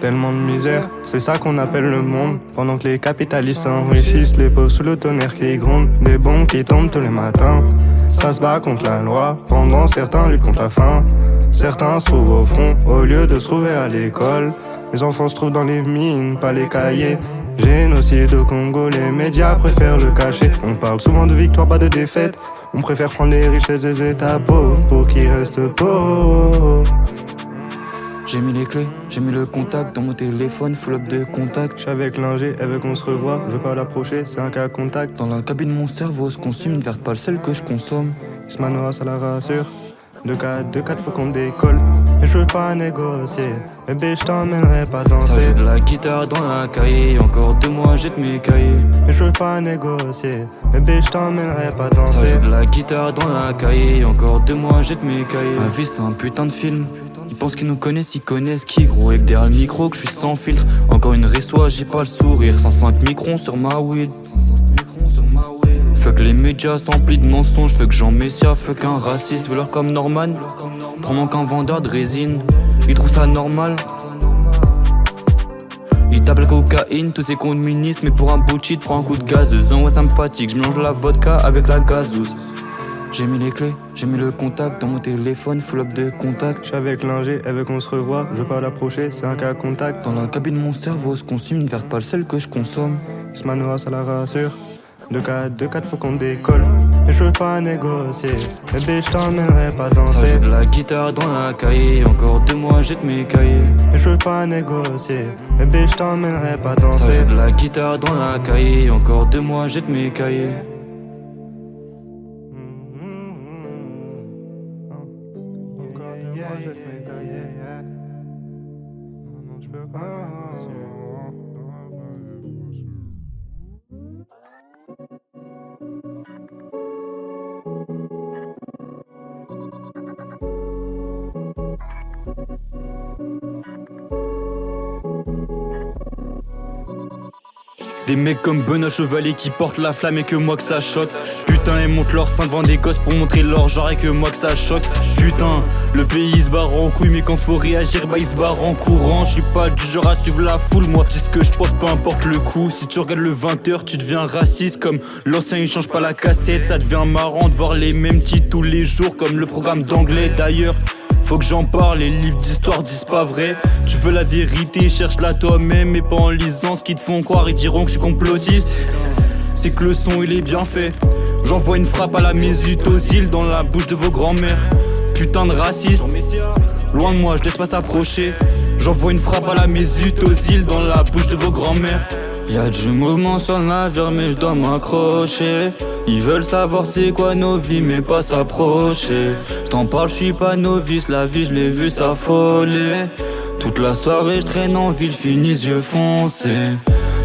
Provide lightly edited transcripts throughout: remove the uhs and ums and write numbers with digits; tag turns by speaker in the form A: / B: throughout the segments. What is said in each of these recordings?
A: Tellement de misère, c'est ça qu'on appelle le monde. Pendant que les capitalistes s'enrichissent, les pauvres sous le tonnerre qui grondent, des bombes qui tombent tous les matins. Ça se bat contre la loi, pendant certains luttent contre la faim. Certains se trouvent au front, au lieu de se trouver à l'école. Les enfants se trouvent dans les mines, pas les cahiers. Génocide au Congo, les médias préfèrent le cacher. On parle souvent de victoire, pas de défaite. On préfère prendre les richesses des états pauvres pour qu'ils restent pauvres.
B: J'ai mis les clés, j'ai mis le contact dans mon téléphone, full up de contact.
A: J'suis avec l'ingé, elle veut qu'on se revoie, je veux pas l'approcher, c'est un cas contact.
B: Dans la cabine mon cerveau se consume, ne verte pas le sel que je consomme.
A: Ismanoa ça la rassure, 2-4 faut qu'on décolle. Et je veux pas négocier, bébé je t'emmènerai pas danser.
B: Ça joue de la guitare dans la cahier, encore 2 mois jette mes cahiers.
A: Et je veux pas négocier, bébé je t'emmènerai pas danser.
B: Ça joue de la guitare dans la cahier, encore 2 mois jette mes cahiers. Ma vie c'est un putain de film. Ils pensent qu'ils nous connaissent, ils connaissent qui gros. Avec derrière le micro que je suis sans filtre. Encore une reçoit, j'ai pas le sourire. 105 microns sur ma weed. Fuck les médias s'emplis de mensonges. Fuck Jean Messia, fuck un raciste. Veut leur comme Norman. Prends-moi qu'un vendeur de résine. Ils trouvent ça normal. Ils tapent la cocaïne, tous ces cons de ministres. Mais pour un bout de shit, prends un coup de gazeuse. Ouais ça me fatigue, je mélange la vodka avec la gazeuse. J'ai mis les clés, j'ai mis le contact dans mon téléphone, full up de contact.
A: J'suis avec l'ingé, elle veut qu'on se revoie, je veux pas l'approcher, c'est un cas contact.
B: Dans la cabine mon cerveau se consume, ne verte pas le sel que je consomme.
A: Ismanoa ça la rassure, 2-4 faut qu'on décolle. Et je veux pas négocier, bébé je t'emmènerai pas danser.
B: Ça joue de la guitare dans la cahier, encore 2 mois jette mes cahiers.
A: Et je veux pas négocier, bébé je t'emmènerai pas danser.
B: Ça joue de la guitare dans la cahier, encore 2 mois jette mes cahiers. Des mecs comme Benoît Chevalier qui portent la flamme et que moi que ça choque. Putain, ils montent leur sein devant des gosses pour montrer leur genre et que moi que ça choque. Putain, le pays se barre en couille mais quand faut réagir bah il se barre en courant. Je suis pas du genre à suivre la foule, moi dis ce que je pense peu importe le coup. Si tu regardes le 20h tu deviens raciste comme l'ancien il change pas la cassette. Ça devient marrant de voir les mêmes titres tous les jours comme le programme d'anglais d'ailleurs. Faut que j'en parle, les livres d'histoire disent pas vrai. Tu veux la vérité, cherche-la toi-même. Mais pas en lisant ce qu'ils te font croire, ils diront que je suis complotiste. C'est que le son il est bien fait. J'envoie une frappe à la Mesut Özil dans la bouche de vos grands-mères. Putain de raciste, loin de moi, je laisse pas s'approcher. J'envoie une frappe à la Mesut Özil dans la bouche de vos grands-mères. Y'a du mouvement sur le navire mais je dois m'accrocher. Ils veulent savoir c'est quoi nos vies mais pas s'approcher. J't'en parle, j'suis pas novice, la vie je l'ai vu s'affoler. Toute la soirée je traîne en ville, j'finis les yeux foncés.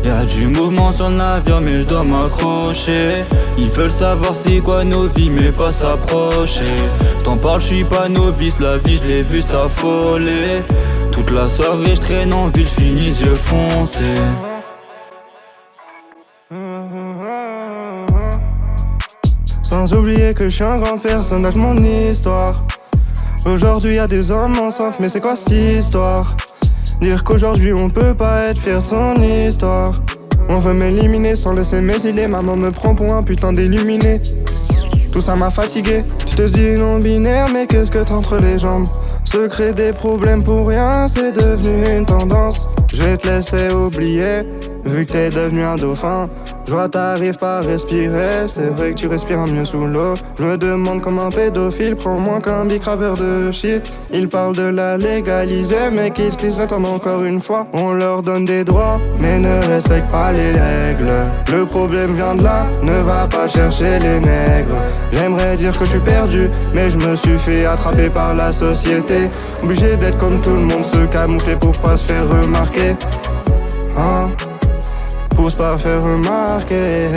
B: Y'a du mouvement sur le navire mais je dois m'accrocher. Ils veulent savoir c'est quoi nos vies mais pas s'approcher. J't'en parle, j'suis pas novice, la vie je l'ai vu s'affoler. Toute la soirée je traîne en ville, j'finis les yeux foncés.
A: Sans oublier que je suis un grand personnage de mon histoire. Aujourd'hui y'a des hommes enceintes, mais c'est quoi cette histoire? Dire qu'aujourd'hui on peut pas être fier de son histoire. On veut m'éliminer sans laisser mes idées. Maman me prend pour un putain d'illuminé. Tout ça m'a fatigué. Je te dis non binaire, mais qu'est-ce que t'as entre les jambes? Se créer des problèmes pour rien, c'est devenu une tendance. Je vais te laisser oublier, vu que t'es devenu un dauphin. Je vois t'arrives pas à respirer, c'est vrai que tu respires mieux sous l'eau. Je me demande comme un pédophile prend moins qu'un bicraveur de shit. Ils parlent de la légaliser, mais qu'ils se lisent attendent encore une fois. On leur donne des droits, mais ne respectent pas les règles. Le problème vient de là, ne va pas chercher les nègres. J'aimerais dire que je suis perdu, mais je me suis fait attraper par la société. Obligé d'être comme tout le monde, se camoufler pour pas se faire remarquer. Hein? Pousse pas faire remarquer,